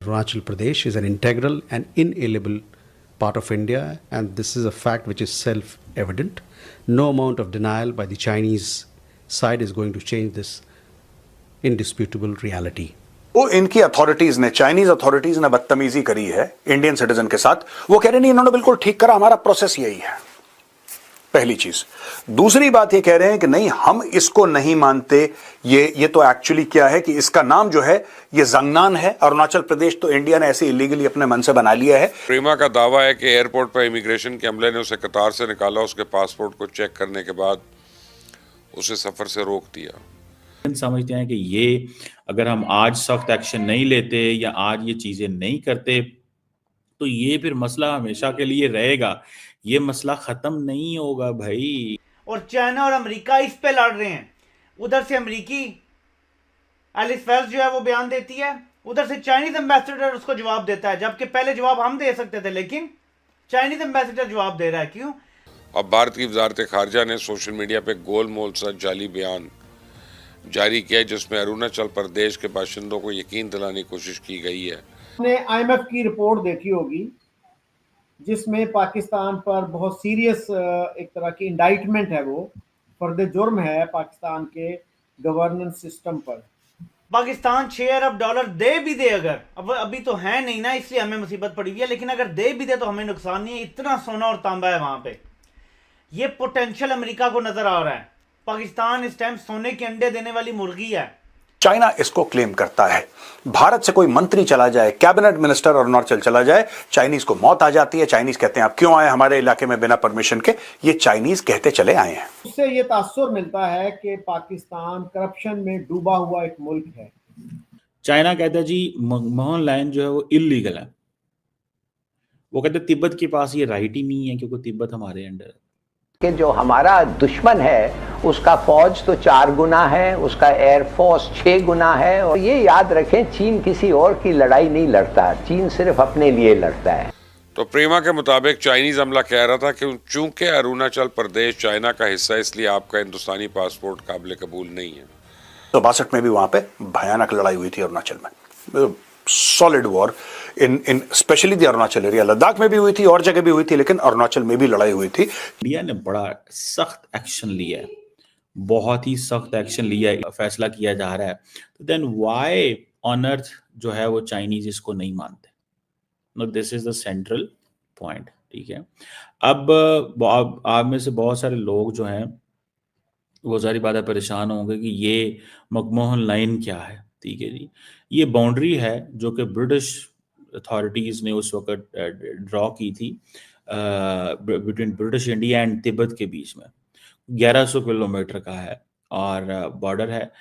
Arunachal Pradesh is an integral and inalienable part of India, and this is a fact which is self-evident. No amount of denial by the Chinese side is going to change this indisputable reality. वो इनकी authorities ने, Chinese authorities ने बदतमीजी करी है Indian citizen के साथ। वो कह रहे नहीं, इन्होंने बिल्कुल ठीक करा, हमारा प्रोसेस यही है। पहली चीज। दूसरी बात ये कह रहे हैं कि नहीं, हम इसको नहीं मानते। ये तो एक्चुअली क्या है कि इसका नाम जो है ये जंगनान है। अरुणाचल प्रदेश तो इंडिया ने ऐसे इलीगली अपने मन से बना लिया है। प्रेमा का दावा है कि एयरपोर्ट पर इमिग्रेशन के अमले ने उसे कतार से निकाला, उसके पासपोर्ट को चेक करने के बाद उसे सफर से रोक दिया। समझते हैं कि ये अगर हम आज सख्त एक्शन नहीं लेते या आज ये चीजें नहीं करते तो ये फिर मसला हमेशा के लिए रहेगा, ये मसला खत्म नहीं होगा भाई। और चाइना और अमेरिका इस पे लड़ रहे हैं। उधर से अमेरिकी एलिस वेल्स जो है वो बयान देती है, उधर से चाइनीज एम्बेसडर उसको जवाब देता है, जबकि पहले जवाब हम दे सकते थे, लेकिन चाइनीज एम्बेसडर जवाब दे रहा है। क्यों? अब भारत की वजारत खारजा ने सोशल मीडिया पे गोलमोल सा जाली बयान जारी किया जिसमें अरुणाचल प्रदेश के बाशिंदों को यकीन दिलाने की कोशिश की गई है। आपने IMF की रिपोर्ट देखी होगी जिसमें पाकिस्तान पर बहुत सीरियस एक तरह की इंडाइटमेंट है, वो फर्द जुर्म है पाकिस्तान के गवर्नेंस सिस्टम पर। पाकिस्तान $6 अरब दे भी दे, अगर अब अभी तो है नहीं ना, इसलिए हमें मुसीबत पड़ी हुई है, लेकिन अगर दे भी दे तो हमें नुकसान नहीं है। इतना सोना और तांबा है वहां पे। ये पोटेंशियल अमेरिका को नजर आ रहा है। पाकिस्तान इस टाइम सोने के अंडे देने वाली मुर्गी है। चाइना इसको क्लेम करता है। भारत से कोई मंत्री चला जाए, कैबिनेट मिनिस्टर अरुणाचल चला जाए, चाइनीज को मौत आ जाती है। चाइनीज कहते हैं आप क्यों आए हमारे इलाके में बिना परमिशन के? ये चाइनीज कहते चले आए हैं। उससे ये तासुर मिलता है कि पाकिस्तान करप्शन में डूबा हुआ एक मुल्क है। चाइना कहता है जी मनमोहन लाइन जो है वो इलीगल है। वो कहते तिब्बत के पास ये राइट ही नहीं है क्योंकि तिब्बत हमारे अंडर है। कि जो हमारा दुश्मन है उसका फौज तो 4 गुना है, उसका एयरफोर्स 6 गुना है। और ये याद रखें, चीन किसी और की लड़ाई नहीं लड़ता, चीन सिर्फ अपने लिए लड़ता है। तो प्रेमा के मुताबिक चाइनीज अमला कह रहा था कि चूंकि अरुणाचल प्रदेश चाइना का हिस्सा है इसलिए आपका हिंदुस्तानी पासपोर्ट काबिल कबूल नहीं है। तो 62 में भी वहां पे भयानक लड़ाई हुई थी अरुणाचल में, solid war in specially the Arunachal area. Ladakh में भी हुई थी और जगह भी हुई थी, लेकिन अरुणाचल में भी लड़ाई हुई थी। इंडिया ने बड़ा सख्त एक्शन लिया है, बहुत ही सख्त एक्शन लिया है, फैसला किया जा रहा है। तो देन व्हाई ऑन अर्थ जो है वो चाइनीज इसको नहीं मानते? No, this is the central point. ठीक है, अब आप में से बहुत सारे लोग जो हैं वो सारी बातें परेशान होंगे कि ये मनमोहन लाइन क्या है। ठीक है जी, ये बाउंड्री है जो कि ब्रिटिश अथॉरिटीज़ ने उस वक्त ड्रॉ की थी between British India and Tibet के बीच में। 1100 किलोमीटर का है और बॉर्डर है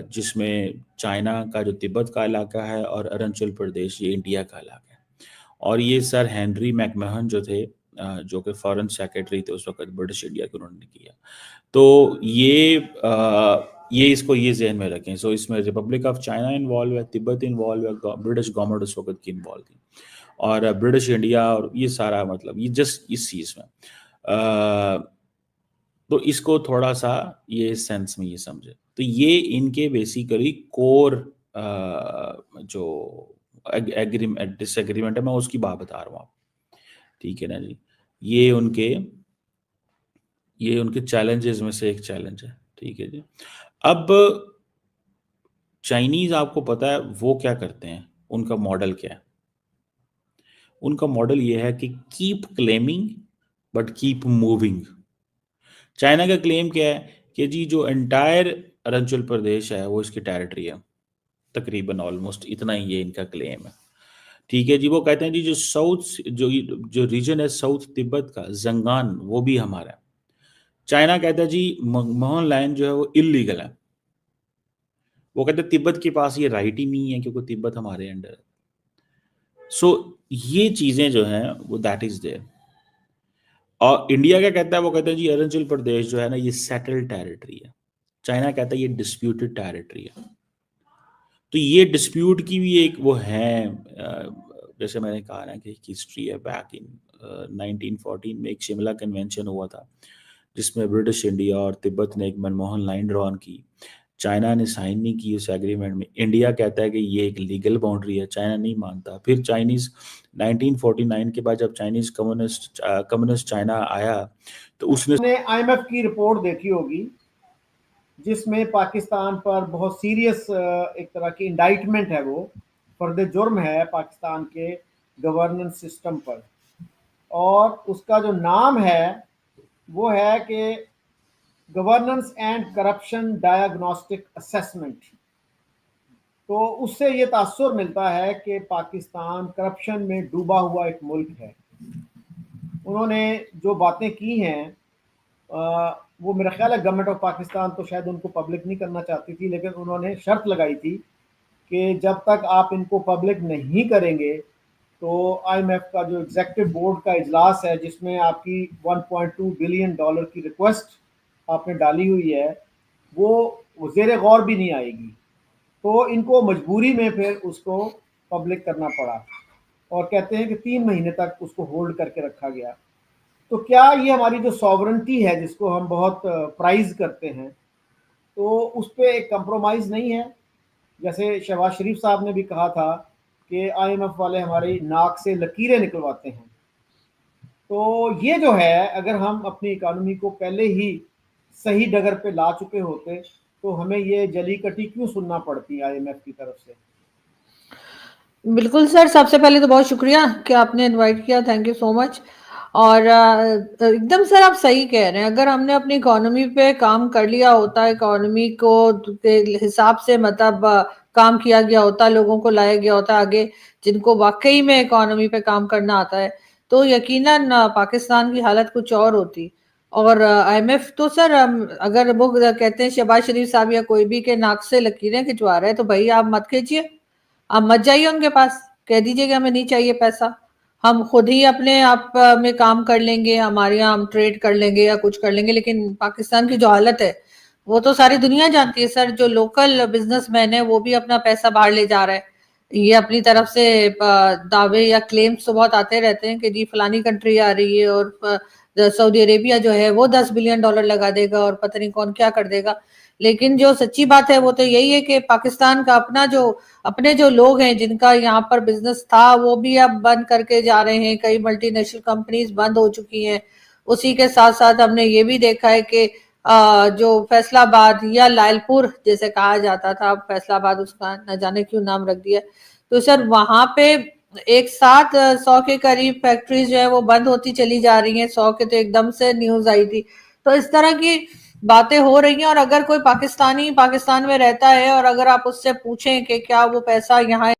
जिसमें चाइना का जो तिब्बत का इलाका है और अरुणाचल प्रदेश ये इंडिया का इलाका है। और ये सर हेनरी मैकमहन जो थे जो कि फॉरेन सेक्रेटरी थे उस वक्त ब्रिटिश इंडिया के, उन्होंने किया। तो ये इसको ये जहन में रखें। सो इसमें रिपब्लिक ऑफ चाइना इन्वॉल्व है, तिब्बत इन्वॉल्व है, ब्रिटिश गवर्नमेंट उस वक्त की इन्वॉल्व थी और ब्रिटिश इंडिया और ये सारा मतलब ये जस्ट इस चीज़ में तो इसको थोड़ा सा ये सेंस में ये समझे। तो ये इनके बेसिकली कोर जो एग्रीमेंट डिसएग्रीमेंट है मैं उसकी बात बता रहा हूँ आप। ठीक है ना जी, ये उनके चैलेंजेस में से एक चैलेंज है। ठीक है जी, अब चाइनीज आपको पता है वो क्या करते हैं, उनका मॉडल क्या है? उनका मॉडल ये है कि keep claiming but keep moving. China का क्लेम क्या है कि जी जो एंटायर अरुणाचल प्रदेश है वो इसकी टेरिटरी है, तकरीबन ऑलमोस्ट इतना ही ये इनका क्लेम है। ठीक है जी, वो कहते हैं जी जो साउथ जो रीजन है साउथ तिब्बत का जंगान वो भी हमारा है। चाइना कहता है जी मनमोहन लाइन जो है वो इलीगल है। वो कहते हैं तिब्बत के पास ये राइट ही नहीं है क्योंकि तिब्बत हमारे अंडर है। सो ये चीजें जो हैं वो दैट इज देयर। और इंडिया क्या कहता है? वो कहता है जी अरुणाचल प्रदेश जो है ना ये सेटल्ड टेरिटरी है। चाइना कहता है ये डिस्प्यूटेड टेरिटरी है। तो ये डिस्प्यूट की भी एक वो है, जैसे मैंने कहा ना कि हिस्ट्री है। बैक इन 1914 में एक शिमला कन्वेंशन हुआ था जिसमें ब्रिटिश इंडिया और तिब्बत ने एक मनमोहन लाइन ड्रॉन की चाइना ने साइन नहीं की उस एग्रीमेंट में। इंडिया कहता है कि ये एक लीगल बाउंड्री है, चाइना नहीं मानता। फिर चाइनीज 1949 के बाद जब चाइनीज कम्युनिस्ट चाइना आया तो उसने IMF की रिपोर्ट देखी होगी जिसमें पाकिस्तान पर बहुत सीरियस एक तरह की इंडाइटमेंट है, वो फर्द जुर्म है पाकिस्तान के गवर्नेंस सिस्टम पर, और उसका जो नाम है वो है कि governance and corruption diagnostic assessment. तो उससे ये तासुर मिलता है कि पाकिस्तान करप्शन में डूबा हुआ एक मुल्क है। उन्होंने जो बातें की हैं वो मेरा ख्याल है गवर्नमेंट ऑफ पाकिस्तान तो शायद उनको पब्लिक नहीं करना चाहती थी, लेकिन उन्होंने शर्त लगाई थी कि जब तक आप इनको पब्लिक नहीं करेंगे तो IMF का जो एग्जीक्यूटिव बोर्ड का इजलास है जिसमें आपकी 1.2 बिलियन डॉलर की रिक्वेस्ट आपने डाली हुई है वो ज़ेर गौर भी नहीं आएगी। तो इनको मजबूरी में फिर उसको पब्लिक करना पड़ा और कहते हैं कि 3 महीने तक उसको होल्ड करके रखा गया। तो क्या ये हमारी जो सॉवरेंटी है जिसको हम बहुत प्राइज करते हैं, तो उस पर एक कंप्रोमाइज़ नहीं है? जैसे शहबाज शरीफ साहब ने भी कहा था कि IMF वाले हमारी नाक से लकीरें निकलवाते हैं। तो ये जो है, अगर हम अपनी इकानमी को पहले ही सही डगर पे ला चुके होते तो हमें ये जली कटी क्यों सुनना पड़ती IMF की तरफ से? बिल्कुल सर, सबसे पहले तो बहुत शुक्रिया कि आपने इनवाइट किया, थैंक यू सो मच। और एकदम सर आप सही कह रहे हैं, अगर हमने अपनी इकोनॉमी पे काम कर लिया होता, इकोनॉमी को के हिसाब से मतलब काम किया गया होता, लोगों को लाया गया होता आगे जिनको वाकई में इकोनॉमी पे काम करना आता है, तो यकीनन पाकिस्तान की हालत कुछ और होती। और IMF तो सर अगर वो कहते हैं शहबाज शरीफ साहब या कोई भी के नाक से लकीरें खिंचवा रहे हैं तो भाई आप मत खींचिए, आप मत जाइए उनके पास, कह दीजिए कि हमें नहीं चाहिए पैसा, हम खुद ही अपने आप में काम कर लेंगे, हमारे यहाँ हम ट्रेड कर लेंगे या कुछ कर लेंगे। लेकिन पाकिस्तान की जो हालत है वो तो सारी दुनिया जानती है सर, जो लोकल बिजनेसमैन है वो भी अपना पैसा बाहर ले जा रहा है। ये अपनी तरफ से दावे या क्लेम्स तो बहुत आते रहते हैं कि जी फलानी कंट्री आ रही है और सऊदी अरेबिया जो है वो $10 बिलियन लगा देगा और पता नहीं कौन क्या कर देगा। लेकिन जो सच्ची बात है वो तो यही है कि पाकिस्तान का अपने जो लोग हैं जिनका यहाँ पर बिजनेस था वो भी अब बंद करके जा रहे हैं, कई मल्टीनेशनल कंपनीज बंद हो चुकी हैं। उसी के साथ साथ हमने ये भी देखा है कि जो फैसलाबाद या लालपुर जैसे कहा जाता था, अब फैसलाबाद उसका न जाने क्यों नाम रख दिया, तो सर वहां पे एक साथ 100 के करीब फैक्ट्रीज जो है वो बंद होती चली जा रही हैं। 100 के तो एकदम से न्यूज आई थी। तो इस तरह की बातें हो रही हैं। और अगर कोई पाकिस्तानी पाकिस्तान में रहता है और अगर आप उससे पूछें कि क्या वो पैसा यहाँ